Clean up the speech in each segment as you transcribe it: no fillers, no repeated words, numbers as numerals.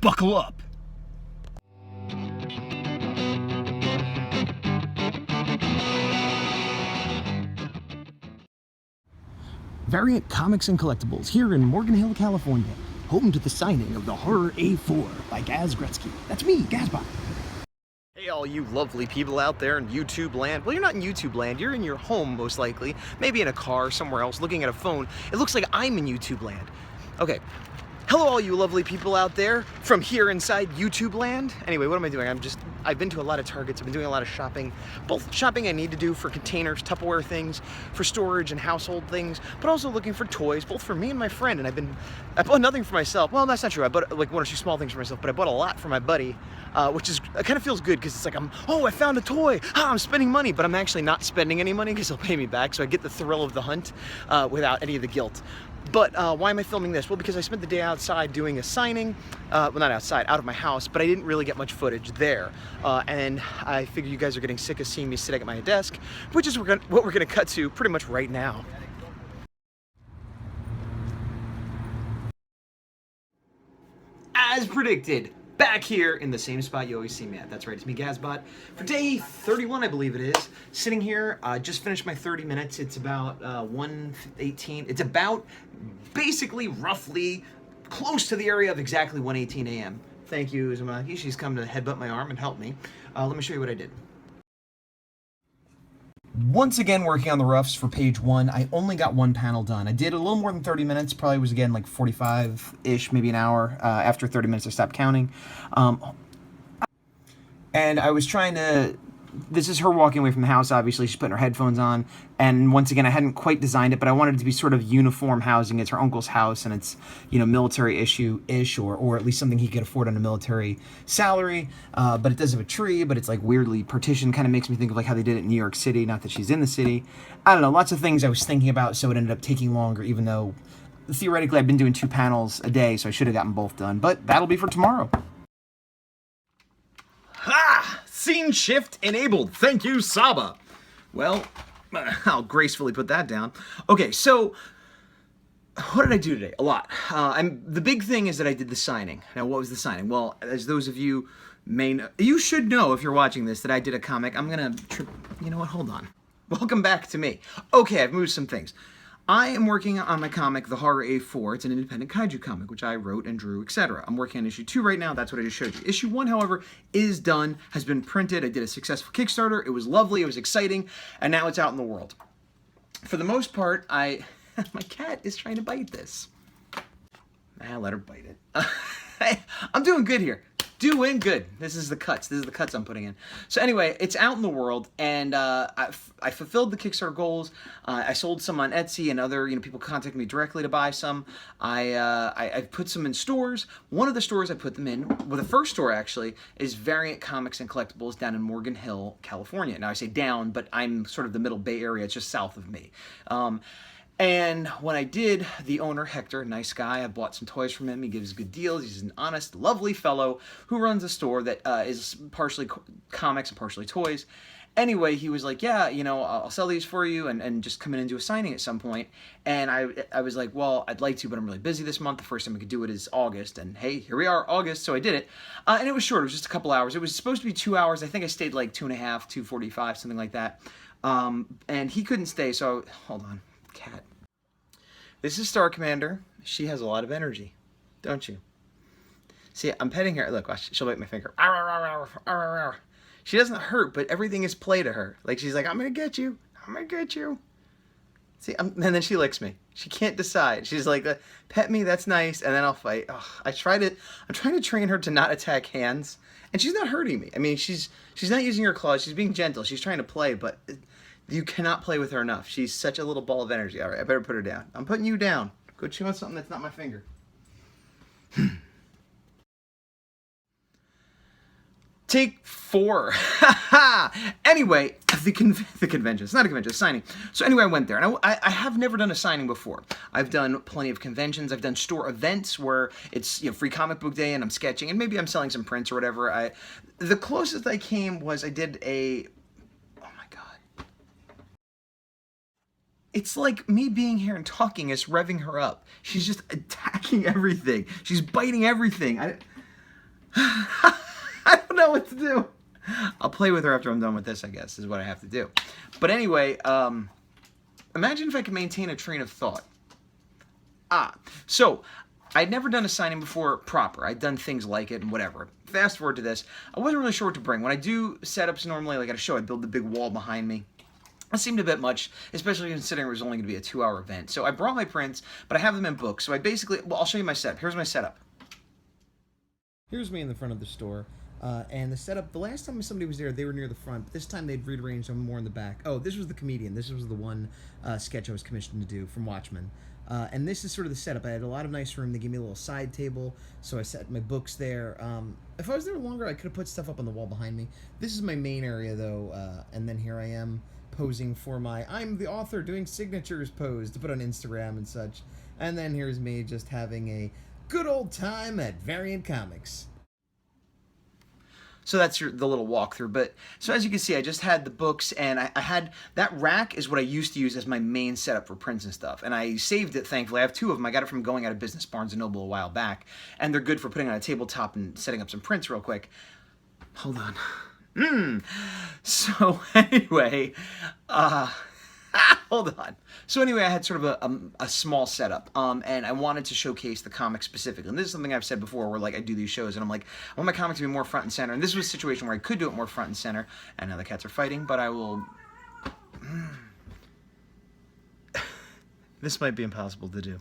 Buckle up! Variant Comics and Collectibles here in Morgan Hill, California, home to the signing of the Horror A4 by Gazbot. That's me, Gazbot. Hey all you lovely people out there in YouTube land. Well, you're not in YouTube land, you're in your home most likely, maybe in a car somewhere else looking at a phone. It looks like I'm in YouTube land. Okay. Hello all you lovely people out there from here inside YouTube land. Anyway, what am I doing? I've been to a lot of Targets, I've been doing a lot of shopping. Both shopping I need to do for containers, Tupperware things, for storage and household things, but also looking for toys, both for me and my friend. And I bought nothing for myself. Well, that's not true. I bought like one or two small things for myself, but I bought a lot for my buddy, which it kind of feels good because it's like I found a toy. I'm spending money, but I'm actually not spending any money because he'll pay me back. So I get the thrill of the hunt without any of the guilt. But why am I filming this? Well, because I spent the day outside doing a signing. Well, not outside, out of my house, but I didn't really get much footage there. And I figure you guys are getting sick of seeing me sitting at my desk, which is what we're gonna cut to pretty much right now. As predicted, back here in the same spot you always see me at. That's right, it's me, Gazbot. For day 31, I believe it is, sitting here, just finished my 30 minutes. It's about 1:18. It's about basically roughly close to the area of exactly 1:18 a.m. Thank you, Uzumaki. She's come to headbutt my arm and help me. Let me show you what I did. Once again, working on the roughs for page 1, I only got one panel done. I did a little more than 30 minutes, probably was again like 45-ish, maybe an hour. After 30 minutes, I stopped counting. And I was trying to, this is her walking away from the house, obviously. She's putting her headphones on. And once again, I hadn't quite designed it, but I wanted it to be sort of uniform housing. It's her uncle's house, and it's, you know, military issue-ish, or at least something he could afford on a military salary. But it does have a tree, but it's like weirdly partitioned. Kind of makes me think of like how they did it in New York City, not that she's in the city. I don't know, lots of things I was thinking about, so it ended up taking longer, even though theoretically I've been doing 2 panels a day, so I should have gotten both done. But that'll be for tomorrow. Ha! Scene shift enabled. Thank you, Saba. Well, I'll gracefully put that down. Okay, so what did I do today? A lot. The big thing is that I did the signing. Now, what was the signing? Well, as those of you may know, you should know if you're watching this that I did a comic. I'm gonna you know what? Hold on. Welcome back to me. Okay, I've moved some things. I am working on my comic, The Horror A4. It's an independent kaiju comic, which I wrote and drew, etc. I'm working on issue 2 right now. That's what I just showed you. Issue 1, however, is done, has been printed. I did a successful Kickstarter. It was lovely. It was exciting. And now it's out in the world. For the most part, my cat is trying to bite this. Let her bite it. I'm doing good here. Doing good. This is the cuts. This is the cuts I'm putting in. So anyway, it's out in the world, and I fulfilled the Kickstarter goals. I sold some on Etsy, and other people contacted me directly to buy some. I put some in stores. One of the stores I put them in, well, the first store actually, is Variant Comics and Collectibles down in Morgan Hill, California. Now I say down, but I'm sort of the middle Bay Area. It's just south of me. And when I did, the owner, Hector, nice guy, I bought some toys from him. He gives good deals. He's an honest, lovely fellow who runs a store that is partially comics and partially toys. Anyway, he was like, yeah, I'll sell these for you and just come in and do a signing at some point. And I was like, well, I'd like to, but I'm really busy this month. The first time I could do it is August. And hey, here we are, August. So I did it. And it was short. It was just a couple hours. It was supposed to be 2 hours. I think I stayed like 2.5, 2:45, something like that. And he couldn't stay. So, hold on. Cat. This is Star Commander. She has a lot of energy, don't you? See, I'm petting her. Look, watch. She'll bite my finger. Arr, arr, arr, arr, arr, arr. She doesn't hurt, but everything is play to her. Like, she's like, I'm gonna get you. I'm gonna get you. See, and then she licks me. She can't decide. She's like, pet me, that's nice, and then I'll fight. Oh, I'm trying to train her to not attack hands, and she's not hurting me. I mean, she's not using her claws. She's being gentle. She's trying to play, but you cannot play with her enough. She's such a little ball of energy. All right, I better put her down. I'm putting you down. Go chew on something that's not my finger. Take 4. Anyway, the convention. It's not a convention, it's a signing. So anyway, I went there. And I have never done a signing before. I've done plenty of conventions. I've done store events where it's free comic book day and I'm sketching and maybe I'm selling some prints or whatever. The closest I came was I did a... It's like me being here and talking is revving her up. She's just attacking everything. She's biting everything. I don't know what to do. I'll play with her after I'm done with this, I guess, is what I have to do. But anyway, imagine if I could maintain a train of thought. So I'd never done a signing before proper. I'd done things like it and whatever. Fast forward to this. I wasn't really sure what to bring. When I do setups normally, like at a show, I build the big wall behind me. It seemed a bit much, especially considering it was only going to be a 2-hour event. So I brought my prints, but I have them in books. So I basically, well, I'll show you my setup. Here's my setup. Here's me in the front of the store. And the setup, the last time somebody was there, they were near the front. But this time they'd rearranged them more in the back. Oh, this was the comedian. This was the one sketch I was commissioned to do from Watchmen. And this is sort of the setup. I had a lot of nice room. They gave me a little side table, so I set my books there. If I was there longer, I could have put stuff up on the wall behind me. This is my main area, though, and then here I am posing for my I'm the author doing signatures pose to put on Instagram and such. And then here's me just having a good old time at Variant Comics. So that's the little walkthrough. But so as you can see, I just had the books, and I had that rack is what I used to use as my main setup for prints and stuff. And I saved it, thankfully. I have 2 of them. I got it from Going Out of Business, Barnes & Noble, a while back. And they're good for putting on a tabletop and setting up some prints real quick. Hold on. So anyway, hold on. So anyway, I had sort of a small setup, and I wanted to showcase the comics specifically. And this is something I've said before, where like I do these shows, and I'm like, I want my comics to be more front and center. And this was a situation where I could do it more front and center. And now the cats are fighting, but I will. This might be impossible to do.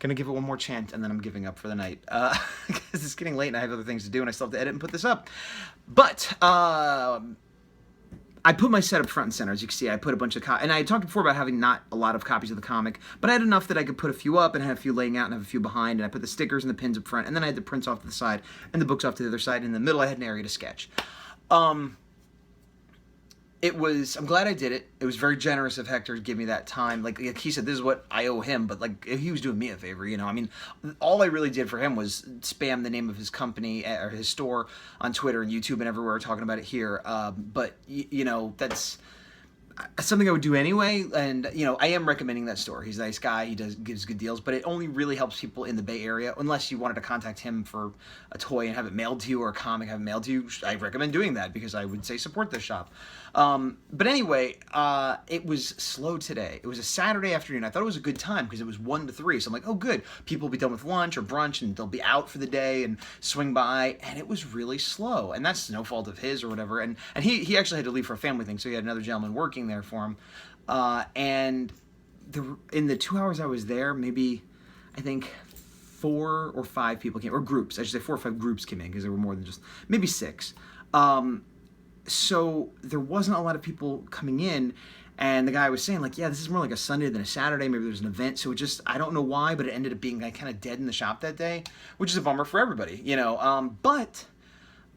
Gonna give it one more chant, and then I'm giving up for the night. Because it's getting late, and I have other things to do, and I still have to edit and put this up. But I put my setup front and center. As you can see, I put a bunch of and I talked before about having not a lot of copies of the comic, but I had enough that I could put a few up and have a few laying out and have a few behind, and I put the stickers and the pins up front, and then I had the prints off to the side and the books off to the other side. And in the middle, I had an area to sketch. I'm glad I did it. It was very generous of Hector to give me that time. Like he said, this is what I owe him, but like he was doing me a favor, you know. I mean, all I really did for him was spam the name of his company or his store on Twitter and YouTube and everywhere, talking about it here. But you know, that's something I would do anyway, and you know, I am recommending that store. He's a nice guy. He gives good deals, but it only really helps people in the Bay Area. Unless you wanted to contact him for a toy and have it mailed to you, or a comic have it mailed to you, I recommend doing that, because I would say support this shop. But anyway, it was slow today. It was a Saturday afternoon. I thought it was a good time because it was 1 to 3. So I'm like, oh good, people will be done with lunch or brunch and they'll be out for the day and swing by. And it was really slow, and that's no fault of his or whatever. And he actually had to leave for a family thing, so he had another gentleman working there for him. And in the 2 hours I was there, maybe I think 4 or 5 people came, or groups. I should say 4 or 5 groups came in, because there were more than just maybe 6. So there wasn't a lot of people coming in, and the guy was saying like, yeah, this is more like a Sunday than a Saturday. Maybe there's an event, so it just, I don't know why, but it ended up being like kind of dead in the shop that day, which is a bummer for everybody, you know. But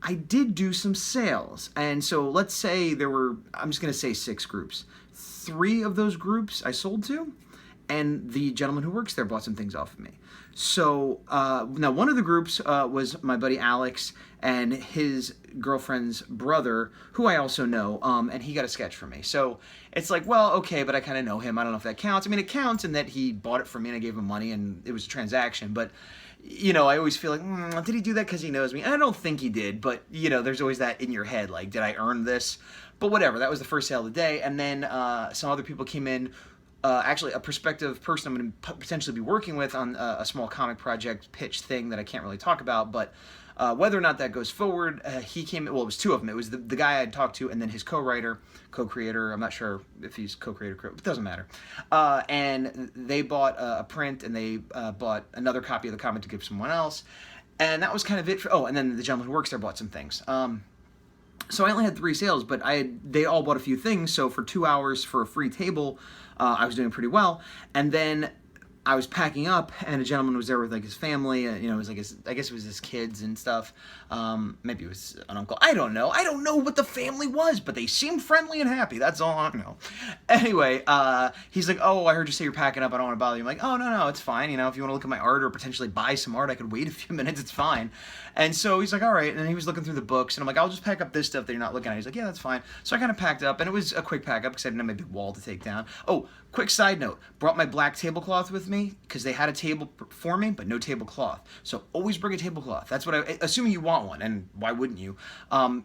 I did do some sales, and so let's say there were, I'm just gonna say 6 groups. 3 of those groups I sold to, and the gentleman who works there bought some things off of me. So now one of the groups was my buddy Alex and his girlfriend's brother, who I also know, and he got a sketch from me. So it's like, well, okay, but I kind of know him. I don't know if that counts. I mean, it counts in that he bought it from me and I gave him money and it was a transaction. But, you know, I always feel like, did he do that because he knows me? And I don't think he did, but, you know, there's always that in your head, like, did I earn this? But whatever, that was the first sale of the day. And then some other people came in. Actually, a prospective person I'm going to potentially be working with on a small comic project pitch thing that I can't really talk about, but whether or not that goes forward, he came, well, it was 2 of them. It was the guy I had talked to, and then his co-writer, co-creator, I'm not sure if he's co-creator, it doesn't matter. And they bought a print, and they bought another copy of the comic to give someone else, and that was kind of it for, and then the gentleman who works there bought some things. So I only had 3 sales, but they all bought a few things, so for 2 hours for a free table, I was doing pretty well. And then I was packing up, and a gentleman was there with like his family. You know, it was like I guess it was his kids and stuff. Maybe it was an uncle. I don't know. I don't know what the family was, but they seemed friendly and happy. That's all I know. Anyway, he's like, "Oh, I heard you say you're packing up. I don't want to bother you." I'm like, "Oh, no, it's fine. You know, if you want to look at my art or potentially buy some art, I could wait a few minutes. It's fine." And so he's like, "All right." And he was looking through the books, and I'm like, "I'll just pack up this stuff that you're not looking at." He's like, "Yeah, that's fine." So I kind of packed up, and it was a quick pack up because I didn't have my big wall to take down. Oh, quick side note: brought my black tablecloth with me. me because they had a table for me, but no tablecloth. So always bring a tablecloth. That's what assuming you want one, and why wouldn't you?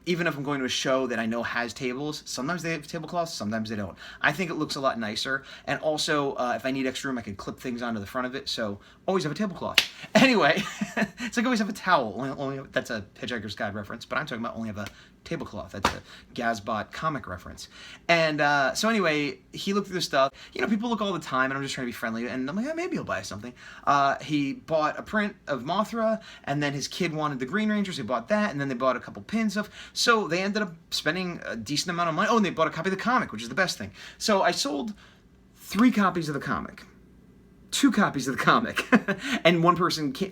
Even if I'm going to a show that I know has tables, sometimes they have tablecloths, sometimes they don't. I think it looks a lot nicer, and also if I need extra room, I can clip things onto the front of it. So always have a tablecloth. Anyway, it's like always have a towel. Only that's a Hitchhiker's Guide reference, but I'm talking about only have a tablecloth. That's a Gazbot comic reference. And so anyway, he looked through the stuff. You know, people look all the time, and I'm just trying to be friendly. And I'm like, maybe he'll buy something. He bought a print of Mothra, and then his kid wanted the Green Rangers. He bought that, and then they bought a couple pins stuff. So they ended up spending a decent amount of money. Oh, and they bought a copy of the comic, which is the best thing. So I sold 3 copies of the comic. 2 copies of the comic, and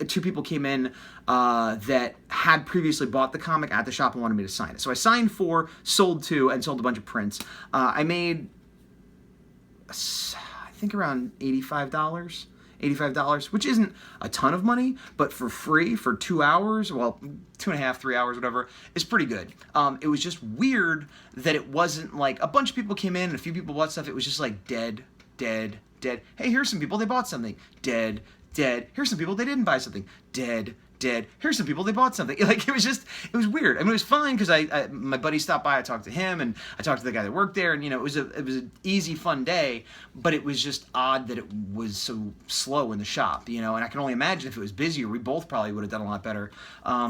two people came in that had previously bought the comic at the shop and wanted me to sign it. So I signed 4, sold 2, and sold a bunch of prints. I made, I think, around $85, which isn't a ton of money, but for free for 2 hours, well, 2.5, 3 hours, whatever, is pretty good. It was just weird that it wasn't like a bunch of people came in and a few people bought stuff. It was just like dead. Hey, here's some people, they bought something. Dead. Here's some people, they didn't buy something. Dead. Here's some people, they bought something. Like, it was weird. I mean, it was fine because my buddy stopped by, I talked to him, and I talked to the guy that worked there, and, you know, it was an easy, fun day, but it was just odd that it was so slow in the shop, you know, and I can only imagine if it was busier, we both probably would have done a lot better.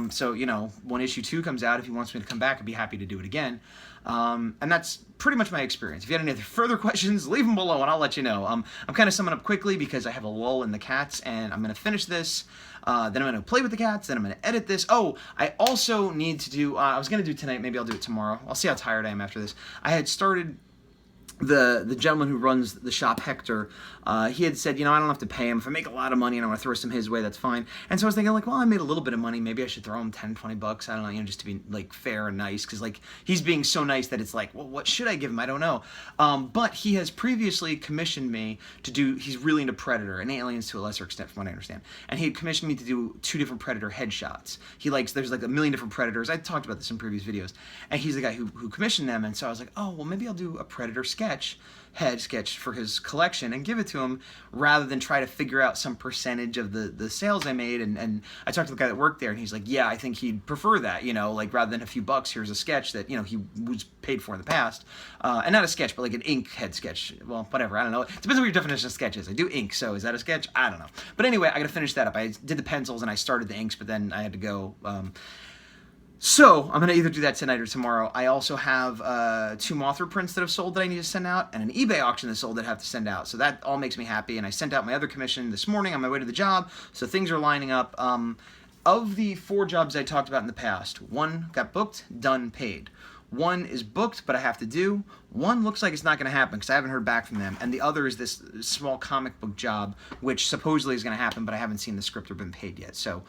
So, you know, when issue 2 comes out, if he wants me to come back, I'd be happy to do it again. And that's pretty much my experience. If you have any further questions, leave them below and I'll let you know. I'm kind of summing up quickly because I have a lull in the cats, and I'm going to finish this. Then I'm going to play with the cats. Then I'm going to edit this. Oh, I also need to do, I was going to do tonight. Maybe I'll do it tomorrow. I'll see how tired I am after this. I had started the gentleman who runs the shop, Hector, he had said, you know, I don't have to pay him. If I make a lot of money and I want to throw some his way, that's fine. And so I was thinking, like, well, I made a little bit of money. Maybe I should throw him 10, 20 bucks. I don't know, you know, just to be, like, fair and nice. Because, like, he's being so nice that it's like, well, what should I give him? I don't know. But he has previously commissioned me to do, he's really into Predator and Aliens to a lesser extent, from what I understand. And he had commissioned me to do 2 different Predator headshots. He likes, there's like a million different Predators. I talked about this in previous videos. And he's the guy who commissioned them. And so I was like, oh, well, maybe I'll do a Predator head sketch for his collection and give it to him rather than try to figure out some percentage of the sales I made. And I talked to the guy that worked there, and he's like, yeah, I think he'd prefer that, you know, like rather than a few bucks, here's a sketch that, you know, he was paid for in the past. And not a sketch, but like an ink head sketch. Well, whatever, I don't know. It depends on what your definition of sketch is. I do ink, so is that a sketch? I don't know. But anyway, I gotta finish that up. I did the pencils and I started the inks, but then I had to go. So, I'm going to either do that tonight or tomorrow. I also have 2 Mothra prints that have sold that I need to send out, and an eBay auction that sold that I have to send out. So that all makes me happy, and I sent out my other commission this morning on my way to the job, so things are lining up. Of the 4 jobs I talked about in the past, 1 got booked, done, paid. 1 is booked, but I have to do. 1 looks like it's not going to happen because I haven't heard back from them. And the other is this small comic book job, which supposedly is going to happen, but I haven't seen the script or been paid yet. So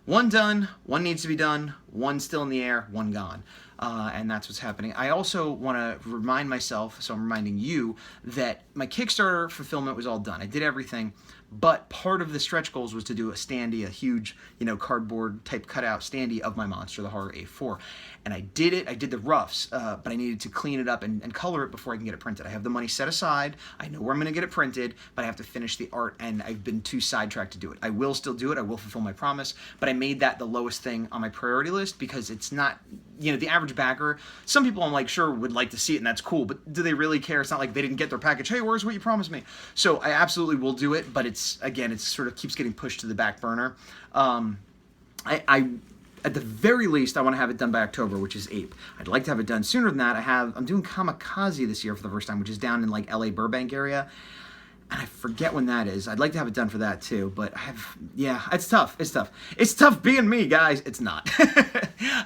1 done, 1 needs to be done, 1 still in the air, 1 gone. And that's what's happening. I also want to remind myself, so I'm reminding you, that my Kickstarter fulfillment was all done. I did everything, but part of the stretch goals was to do a standee, a huge, you know, cardboard type cutout standee of my monster, the Horror A4. And I did it. I did the roughs, but I needed to clean it up and color it before I can get it printed. I have the money set aside. I know where I'm going to get it printed, but I have to finish the art, and I've been too sidetracked to do it. I will still do it. I will fulfill my promise, but I made that the lowest thing on my priority list because it's not, you know, the average backer. Some people, I'm like, sure, would like to see it, and that's cool, but do they really care? It's not like they didn't get their package. Hey, where's what you promised me? So I absolutely will do it, but it's, again, it sort of keeps getting pushed to the back burner. At the very least, I want to have it done by October, which is Ape. I'd like to have it done sooner than that. I'm doing Kamikaze this year for the first time, which is down in like LA Burbank area. And I forget when that is. I'd like to have it done for that too, but yeah, it's tough. It's tough. It's tough being me, guys. It's not.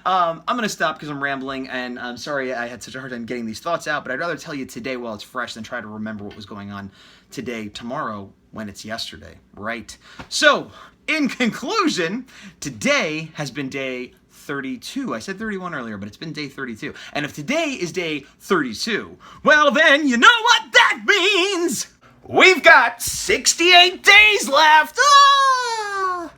I'm going to stop because I'm rambling, and I'm sorry I had such a hard time getting these thoughts out, but I'd rather tell you today while it's fresh than try to remember what was going on tomorrow when it's yesterday, right? So, in conclusion, today has been day 32. I said 31 earlier, but it's been day 32. And if today is day 32, well then, you know what that means! We've got 68 days left! Ah!